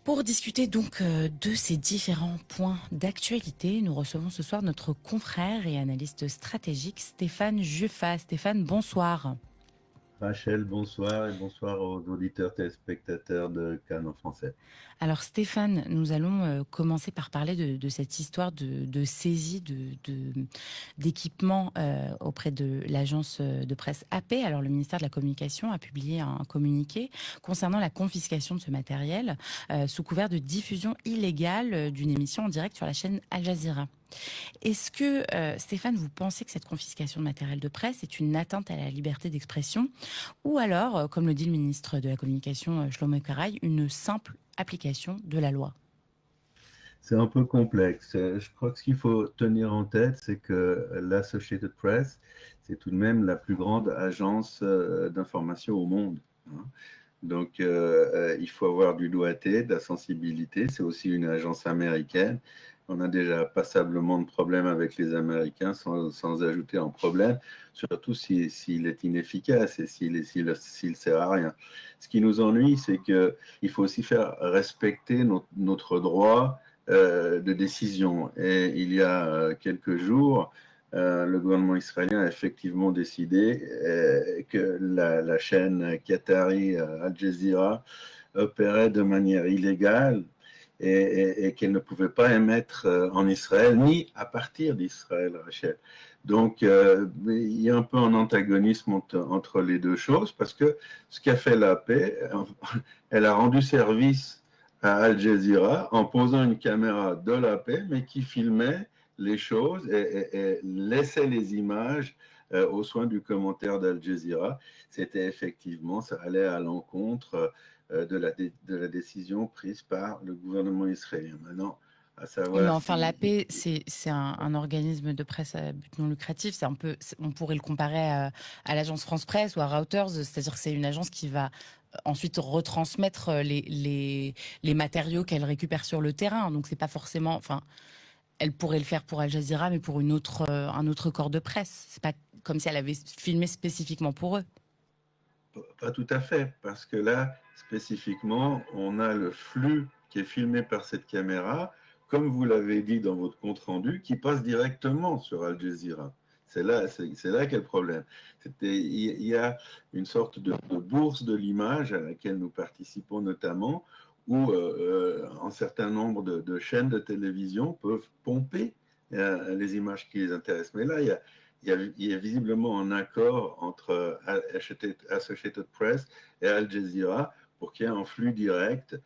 Pour discuter donc de ces différents points d'actualité, nous recevons ce soir notre confrère et analyste stratégique Stéphane Juffa. Stéphane, bonsoir. Rachel, bonsoir et bonsoir aux auditeurs téléspectateurs de Cannes en français. Alors Stéphane, nous allons commencer par parler de cette histoire de saisie d'équipements auprès de l'agence de presse AP. Alors le ministère de la Communication a publié un communiqué concernant la confiscation de ce matériel sous couvert de diffusion illégale d'une émission en direct sur la chaîne Al Jazeera. Est-ce que, Stéphane, vous pensez que cette confiscation de matériel de presse est une atteinte à la liberté d'expression ou alors, comme le dit le ministre de la Communication, Shlomo Karaï, une simple application de la loi? C'est un peu complexe. Je crois que ce qu'il faut tenir en tête, c'est que l'Associated Press, c'est tout de même la plus grande agence d'information au monde, hein. Donc, il faut avoir du doigté, de la sensibilité. C'est aussi une agence américaine. On a déjà passablement de problèmes avec les Américains, sans ajouter un problème, surtout s'il est inefficace et s'il sert à rien. Ce qui nous ennuie, c'est qu'il faut aussi faire respecter notre droit de décision. Et il y a quelques jours, le gouvernement israélien a effectivement décidé que la chaîne qatari Al Jazeera opérait de manière illégale et qu'elle ne pouvait pas émettre en Israël ni à partir d'Israël, Rachel. Donc, il y a un peu un antagonisme entre les deux choses parce que ce qu'a fait la paix, elle a rendu service à Al Jazeera en posant une caméra de la paix, mais qui filmait les choses et laissait les images aux soins du commentaire d'Al Jazeera. C'était effectivement, ça allait à l'encontre de la décision prise par le gouvernement israélien. Maintenant, à Oui, mais savoir enfin, si... l'AP, c'est un organisme de presse à but non lucratif. C'est un peu, on pourrait le comparer à l'agence France Presse ou à Reuters, c'est-à-dire que c'est une agence qui va ensuite retransmettre les matériaux qu'elle récupère sur le terrain. Donc, c'est pas forcément, enfin, elle pourrait le faire pour Al Jazeera, mais pour un autre corps de presse. C'est pas comme si elle avait filmé spécifiquement pour eux. Pas tout à fait, parce que là, spécifiquement, on a le flux qui est filmé par cette caméra, comme vous l'avez dit dans votre compte-rendu, qui passe directement sur Al Jazeera. C'est là qu'est le problème. Il y a une sorte de bourse de l'image à laquelle nous participons notamment, où un certain nombre de chaînes de télévision peuvent pomper les images qui les intéressent. Mais là, il y a visiblement un accord entre Associated Press et Al Jazeera pour qu'il y ait un flux direct.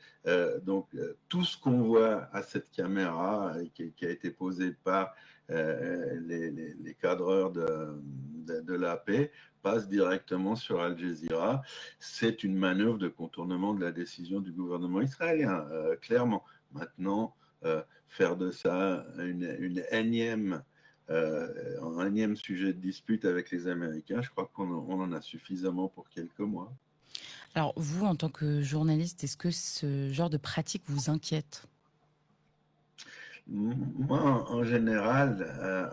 Tout ce qu'on voit à cette caméra qui a été posée par les cadreurs de l'AP passe directement sur Al Jazeera. C'est une manœuvre de contournement de la décision du gouvernement israélien, clairement. Maintenant, faire de ça une énième un énième sujet de dispute avec les Américains, je crois qu'on en a suffisamment pour quelques mois. Alors, vous, en tant que journaliste, est-ce que ce genre de pratique vous inquiète? Moi, en général,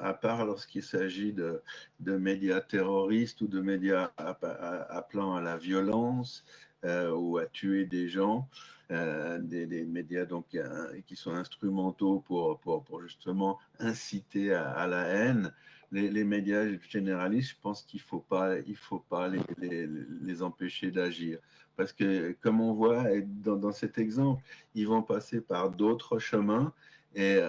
à part lorsqu'il s'agit de médias terroristes ou de médias appelant à la violence ou à tuer des gens, des médias donc, qui sont instrumentaux pour justement inciter à la haine, les médias généralistes, je pense qu'il il faut pas les empêcher d'agir. Parce que, comme on voit dans cet exemple, ils vont passer par d'autres chemins et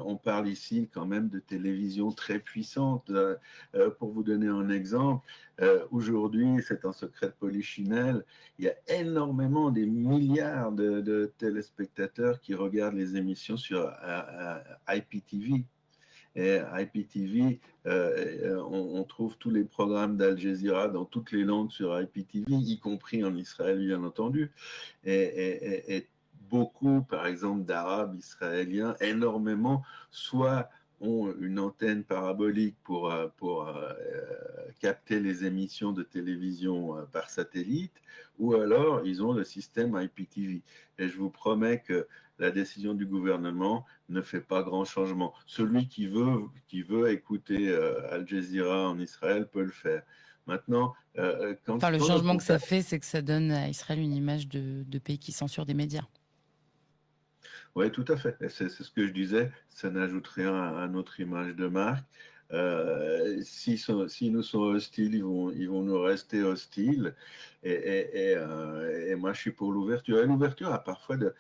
on parle ici quand même de télévision très puissante. Pour vous donner un exemple, aujourd'hui, c'est un secret de polichinelle, il y a énormément, des milliards de téléspectateurs qui regardent les émissions sur IPTV. Et IPTV, on trouve tous les programmes d'Al Jazeera dans toutes les langues sur IPTV, y compris en Israël, bien entendu. Et beaucoup, par exemple, d'Arabes israéliens, énormément, soit ont une antenne parabolique pour capter les émissions de télévision par satellite, ou alors ils ont le système IPTV. Et je vous promets que la décision du gouvernement ne fait pas grand changement. Celui qui veut écouter Al Jazeera en Israël peut le faire. Maintenant, Enfin, le quand notre changement que ça compagnie fait, c'est que ça donne à Israël une image de pays qui censure des médias. Oui, tout à fait. Et c'est ce que je disais, ça n'ajoute rien à notre image de marque. S'ils nous sont hostiles, ils vont nous rester hostiles. Et moi, je suis pour l'ouverture. Et l'ouverture a parfois de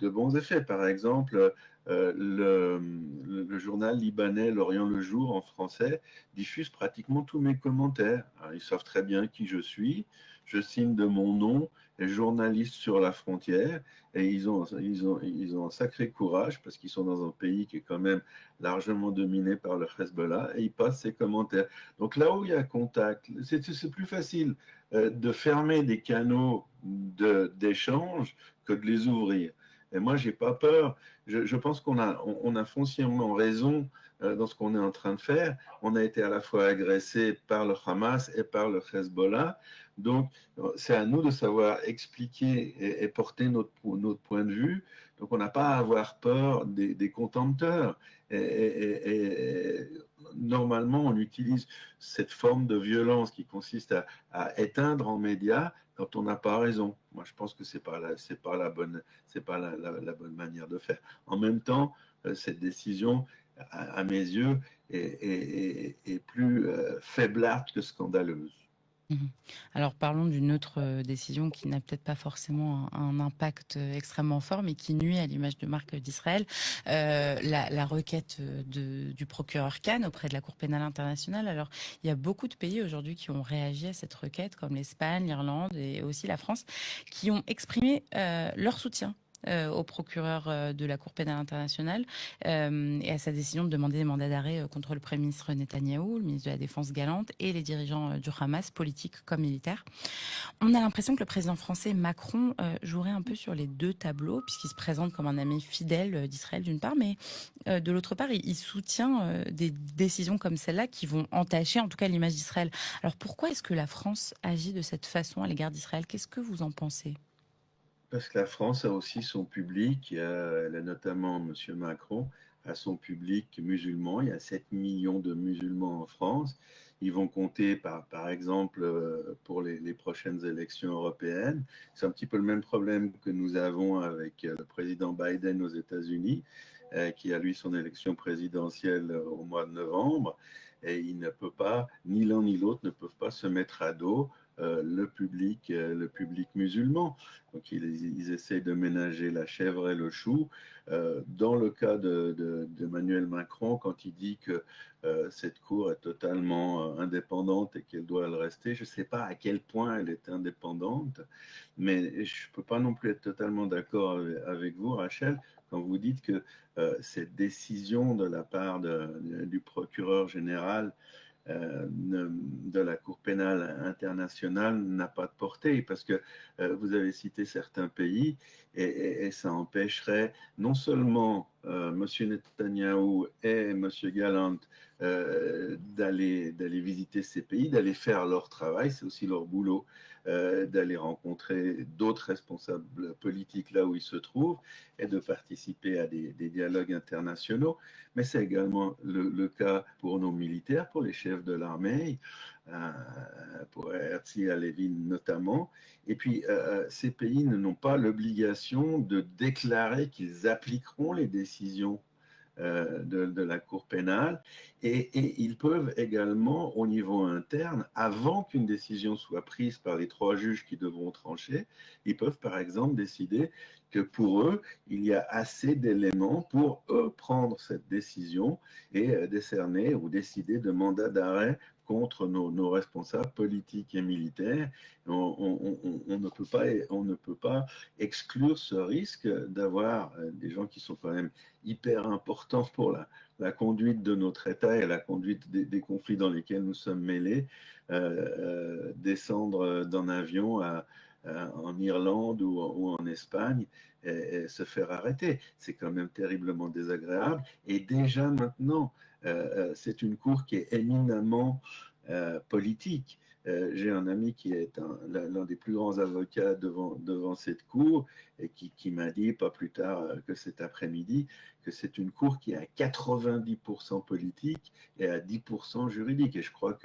bons effets. Par exemple, le journal libanais L'Orient le Jour en français diffuse pratiquement tous mes commentaires. Alors, ils savent très bien qui je suis. Je signe de mon nom, et journaliste sur la frontière. Et ils ont un sacré courage parce qu'ils sont dans un pays qui est quand même largement dominé par le Hezbollah et ils passent ces commentaires. Donc là où il y a contact, c'est plus facile de fermer des canaux d'échange que de les ouvrir. Et moi, j'ai pas peur. Je pense on a foncièrement raison dans ce qu'on est en train de faire. On a été à la fois agressé par le Hamas et par le Hezbollah. Donc, c'est à nous de savoir expliquer et porter notre point de vue. Donc, on n'a pas à avoir peur des contempteurs. Et normalement, on utilise cette forme de violence qui consiste à éteindre en médias quand on n'a pas raison. Moi, je pense que c'est pas la bonne manière de faire. En même temps, cette décision, à mes yeux, est plus faiblarde que scandaleuse. Mhm. Alors parlons d'une autre décision qui n'a peut-être pas forcément un impact extrêmement fort, mais qui nuit à l'image de marque d'Israël. La requête du procureur Khan auprès de la Cour pénale internationale. Alors il y a beaucoup de pays aujourd'hui qui ont réagi à cette requête, comme l'Espagne, l'Irlande et aussi la France, qui ont exprimé leur soutien au procureur de la Cour pénale internationale et à sa décision de demander des mandats d'arrêt contre le Premier ministre Netanyahou, le ministre de la Défense Galante et les dirigeants du Hamas, politiques comme militaires. On a l'impression que le président français Macron jouerait un peu sur les deux tableaux, puisqu'il se présente comme un ami fidèle d'Israël d'une part, mais de l'autre part, il soutient des décisions comme celle-là qui vont entacher en tout cas l'image d'Israël. Alors pourquoi est-ce que la France agit de cette façon à l'égard d'Israël? Qu'est-ce que vous en pensez? Parce que la France a aussi son public, elle a notamment M. Macron, a son public musulman. Il y a 7 millions de musulmans en France. Ils vont compter, par exemple, pour les prochaines élections européennes. C'est un petit peu le même problème que nous avons avec le président Biden aux États-Unis, qui a lui son élection présidentielle au mois de novembre. Et il ne peut pas, ni l'un ni l'autre ne peuvent pas se mettre à dos le public musulman. Donc ils essayent de ménager la chèvre et le chou. Dans le cas d'Emmanuel Macron, quand il dit que cette cour est totalement indépendante et qu'elle doit le rester, je ne sais pas à quel point elle est indépendante, mais je ne peux pas non plus être totalement d'accord avec vous, Rachel, quand vous dites que cette décision de la part du procureur général de la Cour pénale internationale n'a pas de portée, parce que vous avez cité certains pays et ça empêcherait non seulement M. Netanyahou et M. Gallant d'aller visiter ces pays, d'aller faire leur travail, c'est aussi leur boulot, d'aller rencontrer d'autres responsables politiques là où ils se trouvent et de participer à des dialogues internationaux. Mais c'est également cas pour nos militaires, pour les chefs de l'armée, euh, pour Herzl Levin notamment. Et puis, ces pays n'ont pas l'obligation de déclarer qu'ils appliqueront les décisions de la Cour pénale et ils peuvent également, au niveau interne, avant qu'une décision soit prise par les trois juges qui devront trancher, ils peuvent par exemple décider que pour eux, il y a assez d'éléments pour eux prendre cette décision et décerner ou décider de mandat d'arrêt contre nos responsables politiques et militaires. On ne peut pas exclure ce risque d'avoir des gens qui sont quand même hyper important pour la conduite de notre État et la conduite des conflits dans lesquels nous sommes mêlés, descendre d'un avion en Irlande ou en Espagne et se faire arrêter. C'est quand même terriblement désagréable. Et déjà maintenant, c'est une cour qui est éminemment politique. J'ai un ami qui est l'un des plus grands avocats devant cette cour et qui m'a dit, pas plus tard que cet après-midi, que c'est une cour qui est à 90% politique et à 10% juridique. Et je crois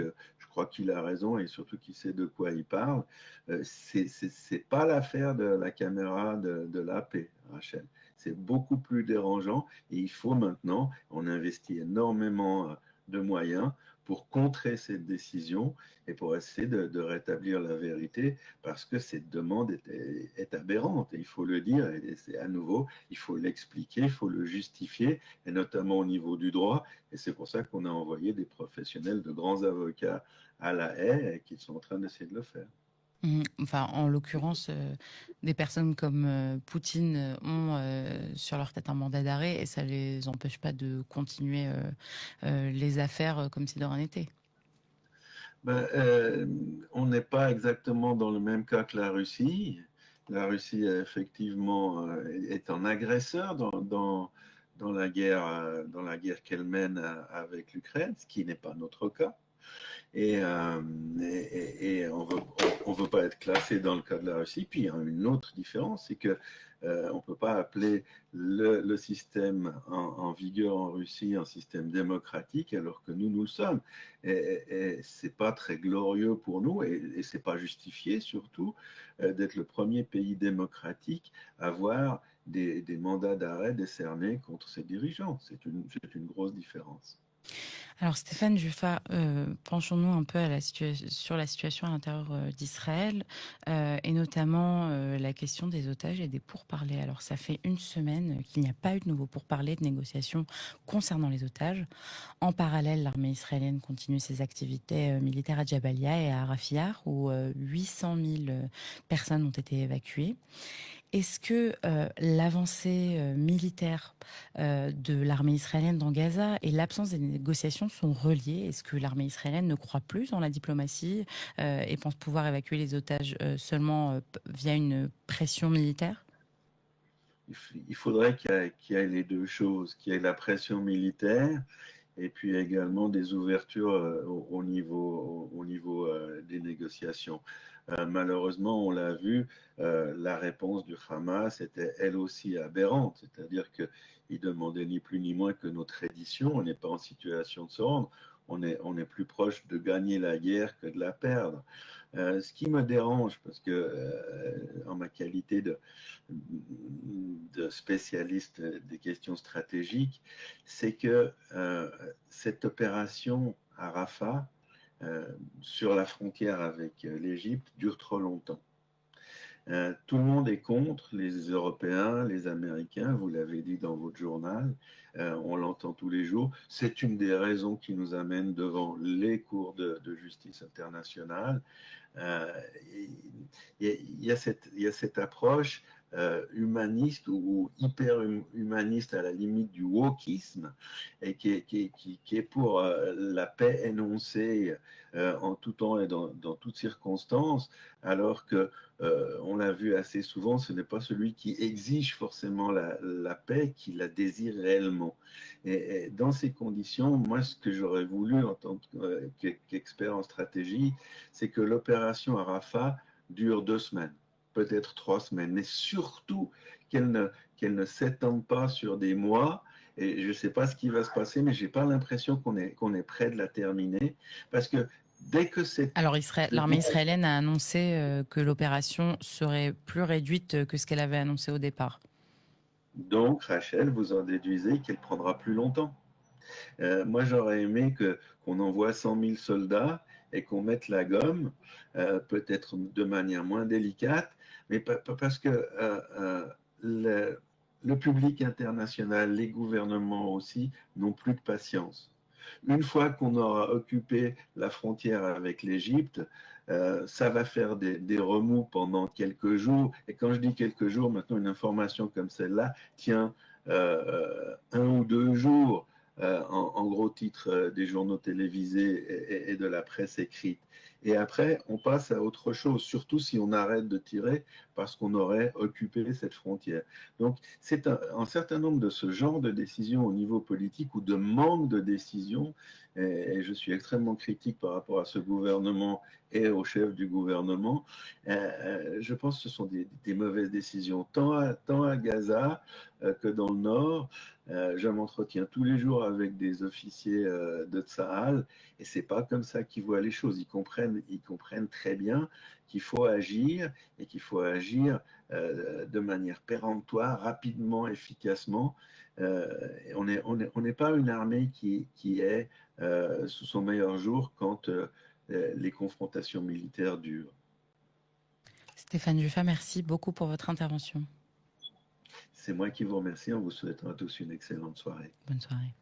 qu'il a raison et surtout qu'il sait de quoi il parle. C'est pas l'affaire de la caméra de la paix, Rachel. c'est beaucoup plus dérangeant et il faut maintenant, on investit énormément de moyens pour contrer cette décision et pour essayer de rétablir la vérité parce que cette demande est aberrante et il faut le dire et c'est à nouveau, il faut l'expliquer, il faut le justifier et notamment au niveau du droit et c'est pour ça qu'on a envoyé des professionnels, de grands avocats à La Haye et qui sont en train d'essayer de le faire. Enfin, en l'occurrence, des personnes comme Poutine ont sur leur tête un mandat d'arrêt et ça les empêche pas de continuer les affaires comme si de rien n'était. Ben, on n'est pas exactement dans le même cas que la Russie. La Russie, effectivement, est un agresseur dans la guerre qu'elle mène avec l'Ukraine, ce qui n'est pas notre cas. Et on veut pas être classé dans le cas de la Russie. Puis il y a une autre différence, c'est que on peut pas appeler le système en vigueur en Russie un système démocratique alors que nous le sommes. Et c'est pas très glorieux pour nous et c'est pas justifié surtout d'être le premier pays démocratique à avoir des mandats d'arrêt décernés contre ses dirigeants. C'est une grosse différence. Alors Stéphane Juffa, penchons-nous un peu sur la situation à l'intérieur d'Israël et notamment la question des otages et des pourparlers. Alors ça fait une semaine qu'il n'y a pas eu de nouveaux pourparlers, de négociations concernant les otages. En parallèle, l'armée israélienne continue ses activités militaires à Jabalia et à Rafah où 800 000 personnes ont été évacuées. Est-ce que l'avancée militaire de l'armée israélienne dans Gaza et l'absence des négociations sont reliées? Est-ce que l'armée israélienne ne croit plus dans la diplomatie et pense pouvoir évacuer les otages seulement via une pression militaire? Il faudrait qu'il y ait les deux choses, qu'il y ait la pression militaire et puis également des ouvertures au niveau des négociations. Malheureusement, on l'a vu, la réponse du Hamas était elle aussi aberrante, c'est-à-dire qu'il demandait ni plus ni moins que notre édition, on n'est pas en situation de se rendre, on est plus proche de gagner la guerre que de la perdre. Ce qui me dérange, parce que en ma qualité de spécialiste des questions stratégiques, c'est que cette opération à Rafah, sur la frontière avec l'Égypte, dure trop longtemps. Tout le monde est contre, les Européens, les Américains, vous l'avez dit dans votre journal, on l'entend tous les jours. C'est une des raisons qui nous amène devant les cours de justice internationale. Il y a cette approche humaniste ou hyper humaniste à la limite du wokisme et qui est pour la paix énoncée en tout temps et dans toutes circonstances, alors que on l'a vu assez souvent, ce n'est pas celui qui exige forcément la paix qui la désire réellement. Et dans ces conditions, moi, ce que j'aurais voulu en tant qu'expert en stratégie, c'est que l'opération à Rafah dure 2 semaines, peut-être 3 semaines, mais surtout qu'elle ne s'étende pas sur des mois. Et je ne sais pas ce qui va se passer, mais je n'ai pas l'impression qu'on est prêt de la terminer, parce que dès que c'est... Alors l'armée israélienne a annoncé que l'opération serait plus réduite que ce qu'elle avait annoncé au départ. Donc, Rachel, vous en déduisez qu'elle prendra plus longtemps. Moi, j'aurais aimé qu'on envoie 100 000 soldats et qu'on mette la gomme, peut-être de manière moins délicate, mais parce que le public international, les gouvernements aussi, n'ont plus de patience. Une fois qu'on aura occupé la frontière avec l'Égypte, ça va faire des remous pendant quelques jours. Et quand je dis quelques jours, maintenant une information comme celle-là tient 1 ou 2 jours en gros titre des journaux télévisés et de la presse écrite. Et après, on passe à autre chose, surtout si on arrête de tirer parce qu'on aurait occupé cette frontière. Donc, c'est un certain nombre de ce genre de décisions au niveau politique ou de manque de décision, et je suis extrêmement critique par rapport à ce gouvernement et au chef du gouvernement. Je pense que ce sont des mauvaises décisions, tant à Gaza que dans le Nord. Je m'entretiens tous les jours avec des officiers de Tsahal et c'est pas comme ça qu'ils voient les choses. Ils comprennent très bien qu'il faut agir et qu'il faut agir de manière péremptoire, rapidement, efficacement. On n'est pas une armée qui est sous son meilleur jour quand les confrontations militaires durent. Stéphane Juffa, merci beaucoup pour votre intervention. C'est moi qui vous remercie en vous souhaitant à tous une excellente soirée. Bonne soirée.